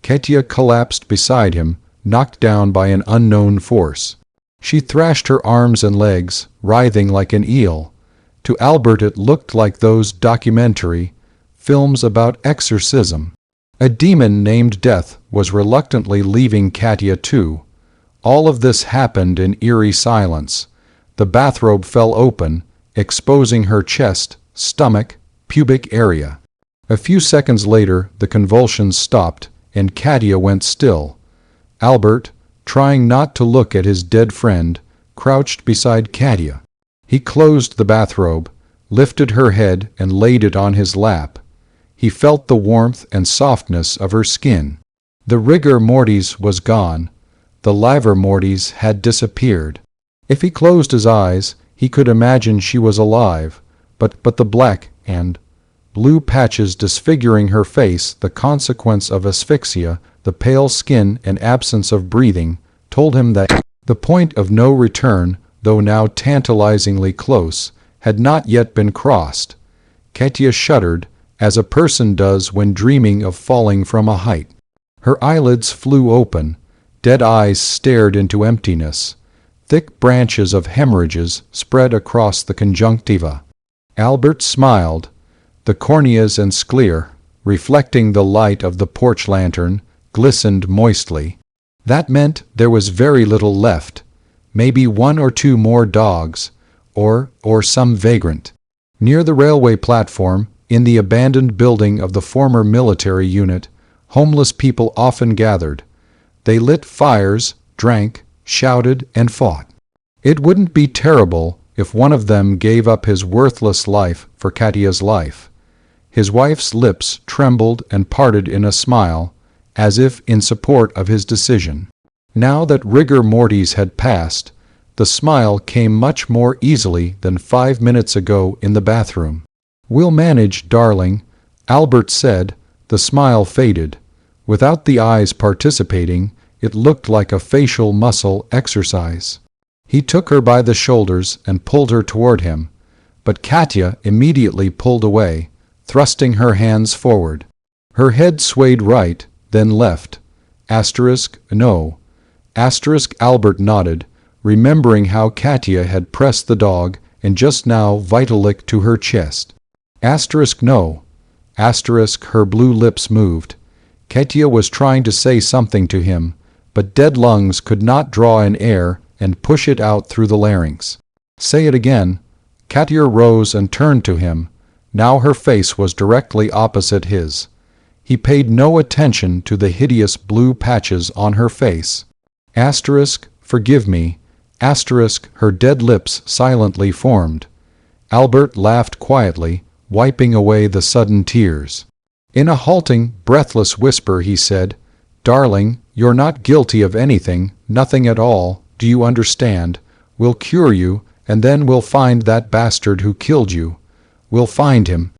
Katia collapsed beside him, knocked down by an unknown force. She thrashed her arms and legs, writhing like an eel. To Albert it looked like those documentary films about exorcism. A demon named Death was reluctantly leaving Katia too. All of this happened in eerie silence. The bathrobe fell open, exposing her chest, stomach, pubic area. A few seconds later the convulsions stopped, and Katia went still. Albert, trying not to look at his dead friend, crouched beside Katya. He closed the bathrobe, lifted her head and laid it on his lap. He felt the warmth and softness of her skin. The rigor mortis was gone. The livor mortis had disappeared. If he closed his eyes, he could imagine she was alive, but the black and blue patches disfiguring her face, the consequence of asphyxia, the pale skin and absence of breathing, told him that the point of no return, though now tantalizingly close, had not yet been crossed. Katya shuddered, as a person does when dreaming of falling from a height. Her eyelids flew open. Dead eyes stared into emptiness. Thick branches of hemorrhages spread across the conjunctiva. Albert smiled. The corneas and sclera, reflecting the light of the porch lantern, glistened moistly. That meant there was very little left. Maybe one or two more dogs, or some vagrant. Near the railway platform, in the abandoned building of the former military unit, homeless people often gathered. They lit fires, drank, shouted, and fought. It wouldn't be terrible if one of them gave up his worthless life for Katya's life. His wife's lips trembled and parted in a smile, as if in support of his decision. Now that rigor mortis had passed, the smile came much more easily than 5 minutes ago in the bathroom. "We'll manage, darling," Albert said. The smile faded. Without the eyes participating, it looked like a facial muscle exercise. He took her by the shoulders and pulled her toward him, but Katya immediately pulled away, thrusting her hands forward. Her head swayed right, then left. No. Albert nodded, remembering how Katya had pressed the dog and just now Vitalik to her chest. No. Her blue lips moved. Katya was trying to say something to him, but dead lungs could not draw in air and push it out through the larynx. "Say it again." Katya rose and turned to him. Now her face was directly opposite his. He paid no attention to the hideous blue patches on her face. Forgive me. Her dead lips silently formed. Albert laughed quietly, wiping away the sudden tears. In a halting, breathless whisper he said, "Darling, you're not guilty of anything, nothing at all, do you understand? We'll cure you, and then we'll find that bastard who killed you. We'll find him.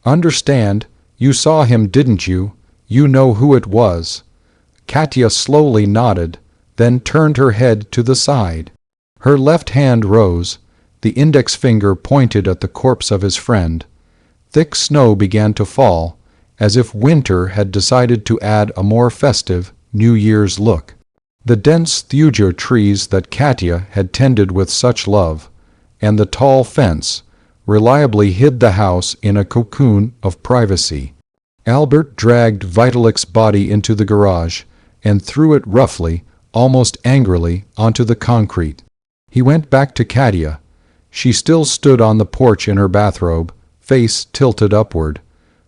Understand? You saw him, didn't you? You know who it was." Katya slowly nodded, then turned her head to the side. Her left hand rose. The index finger pointed at the corpse of his friend. Thick snow began to fall, as if winter had decided to add a more festive New Year's look. The dense thuja trees that Katya had tended with such love, and the tall fence, reliably hid the house in a cocoon of privacy. Albert dragged Vitalik's body into the garage and threw it roughly, almost angrily, onto the concrete. He went back to Katya. She still stood on the porch in her bathrobe, face tilted upward.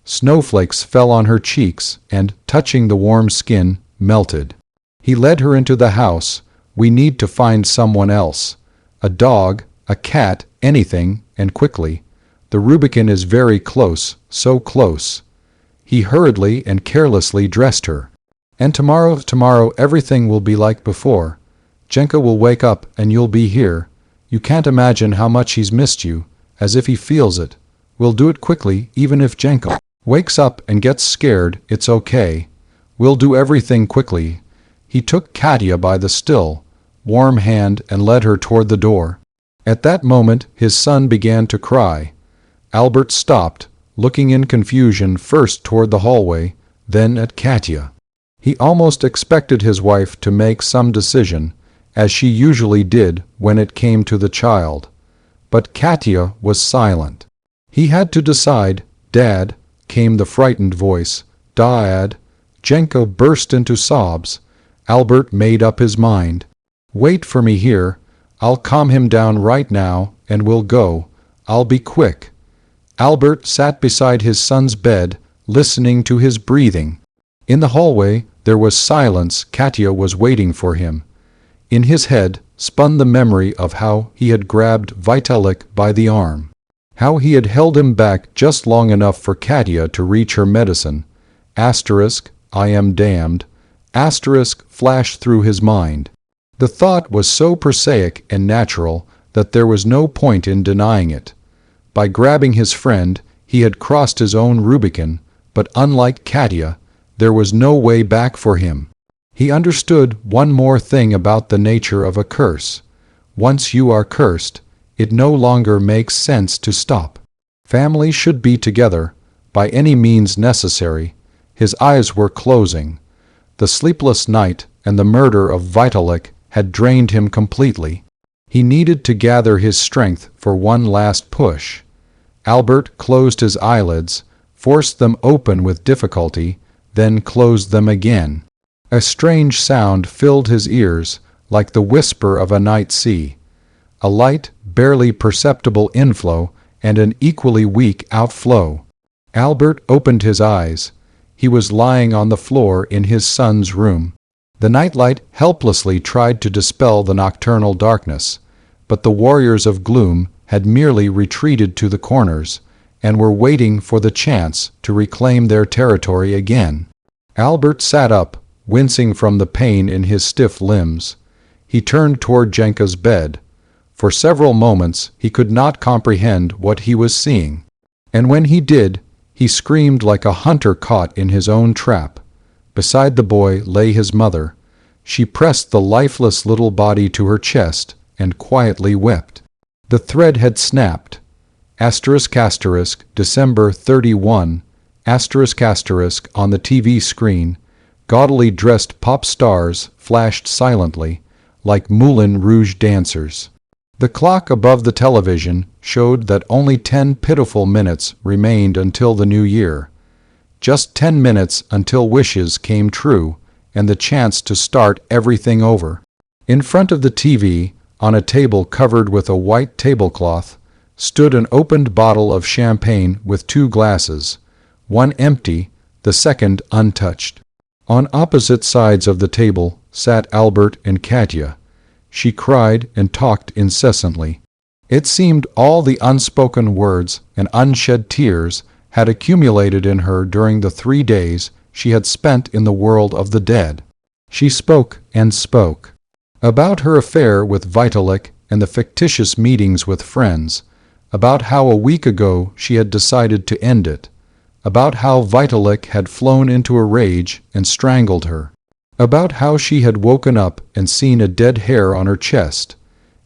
Snowflakes fell on her cheeks and, touching the warm skin, melted. He led her into the house. "We need to find someone else. A dog, a cat, anything, and quickly. The Rubicon is very close, so close." He hurriedly and carelessly dressed her. "And tomorrow everything will be like before. Jenka will wake up and you'll be here. You can't imagine how much he's missed you, as if he feels it. We'll do it quickly, even if Jenka wakes up and gets scared, it's okay. We'll do everything quickly." He took Katya by the still, warm hand and led her toward the door. At that moment his son began to cry. Albert stopped, looking in confusion first toward the hallway, then at Katya. He almost expected his wife to make some decision, as she usually did when it came to the child. But Katya was silent. He had to decide. "Dad," came the frightened voice. "Dad." Jenka burst into sobs. Albert made up his mind. "Wait for me here. I'll calm him down right now, and we'll go. I'll be quick." Albert sat beside his son's bed, listening to his breathing. In the hallway there was silence. Katya was waiting for him. In his head spun the memory of how he had grabbed Vitalik by the arm, how he had held him back just long enough for Katya to reach her medicine. Asterisk, I am damned. Asterisk flashed through his mind. The thought was so prosaic and natural that there was no point in denying it. By grabbing his friend, he had crossed his own Rubicon, but unlike Katya, there was no way back for him. He understood one more thing about the nature of a curse. Once you are cursed, it no longer makes sense to stop. Family should be together, by any means necessary. His eyes were closing. The sleepless night and the murder of Vitalik had drained him completely. He needed to gather his strength for one last push. Albert closed his eyelids, forced them open with difficulty, then closed them again. A strange sound filled his ears, like the whisper of a night sea. A light, barely perceptible inflow and an equally weak outflow. Albert opened his eyes. He was lying on the floor in his son's room. The nightlight helplessly tried to dispel the nocturnal darkness, but the warriors of gloom had merely retreated to the corners and were waiting for the chance to reclaim their territory again. Albert sat up, wincing from the pain in his stiff limbs. He turned toward Jenka's bed. For several moments he could not comprehend what he was seeing, and when he did, he screamed like a hunter caught in his own trap. Beside the boy lay his mother. She pressed the lifeless little body to her chest and quietly wept. The thread had snapped. Asterisk asterisk December 31 asterisk asterisk on the TV screen. Gaudily dressed pop stars flashed silently, like Moulin Rouge dancers. The clock above the television showed that only 10 pitiful minutes remained until the new year. Just 10 minutes until wishes came true and the chance to start everything over. In front of the TV, on a table covered with a white tablecloth, stood an opened bottle of champagne with 2 glasses, one empty, the second untouched. On opposite sides of the table sat Albert and Katya. She cried and talked incessantly. It seemed all the unspoken words and unshed tears had accumulated in her during the 3 days she had spent in the world of the dead. She spoke and spoke. About her affair with Vitalik and the fictitious meetings with friends. About how a week ago she had decided to end it. About how Vitalik had flown into a rage and strangled her. About how she had woken up and seen a dead hair on her chest.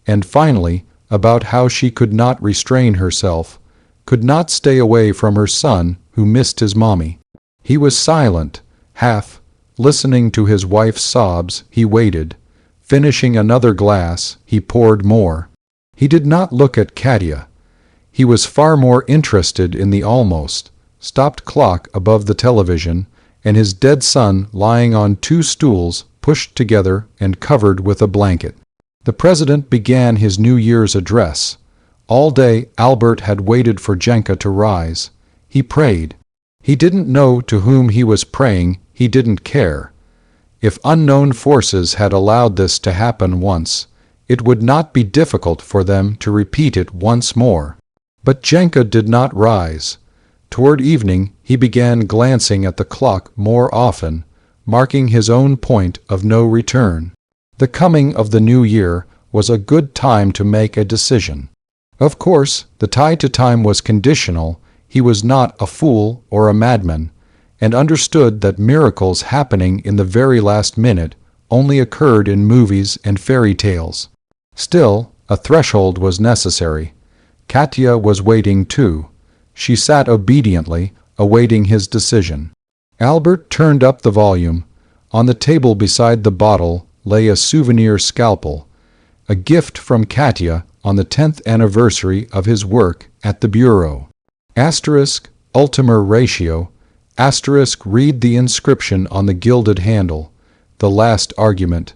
And finally, about how she could not restrain herself, could not stay away from her son who missed his mommy. He was silent, half, listening to his wife's sobs. He waited. Finishing another glass, he poured more. He did not look at Katya. He was far more interested in the almost stopped clock above the television and his dead son lying on 2 stools pushed together and covered with a blanket. The president began his New Year's address. All day Albert had waited for Jenka to rise. He prayed. He didn't know to whom he was praying. He didn't care. If unknown forces had allowed this to happen once, it would not be difficult for them to repeat it once more. But Jenka did not rise. Toward evening he began glancing at the clock more often, marking his own point of no return. The coming of the new year was a good time to make a decision. Of course, the tie to time was conditional. He was not a fool or a madman, and understood that miracles happening in the very last minute only occurred in movies and fairy tales. Still, a threshold was necessary. Katya was waiting too. She sat obediently, awaiting his decision. Albert turned up the volume. On the table beside the bottle lay a souvenir scalpel, a gift from Katya on the 10th anniversary of his work at the Bureau. Asterisk, Ultima Ratio. Asterisk, read the inscription on the gilded handle. The last argument.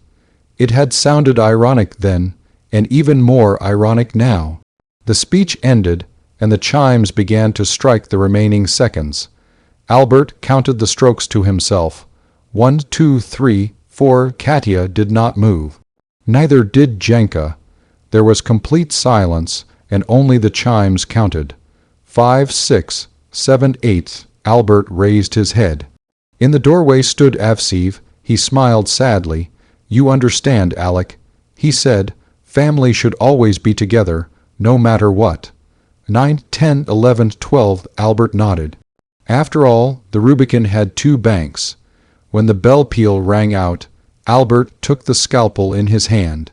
It had sounded ironic then, and even more ironic now. The speech ended, and the chimes began to strike the remaining seconds. Albert counted the strokes to himself. 1, 2, 3, 4. Katya did not move. Neither did Jenka. There was complete silence, and only the chimes counted. 5, 6, 7, 8. Albert raised his head. In the doorway stood Avseev. He smiled sadly. "You understand, Alec," he said. "Family should always be together, no matter what." 9, 10, 11, 12. Albert nodded. After all, the Rubicon had two banks. When the bell peal rang out, Albert took the scalpel in his hand.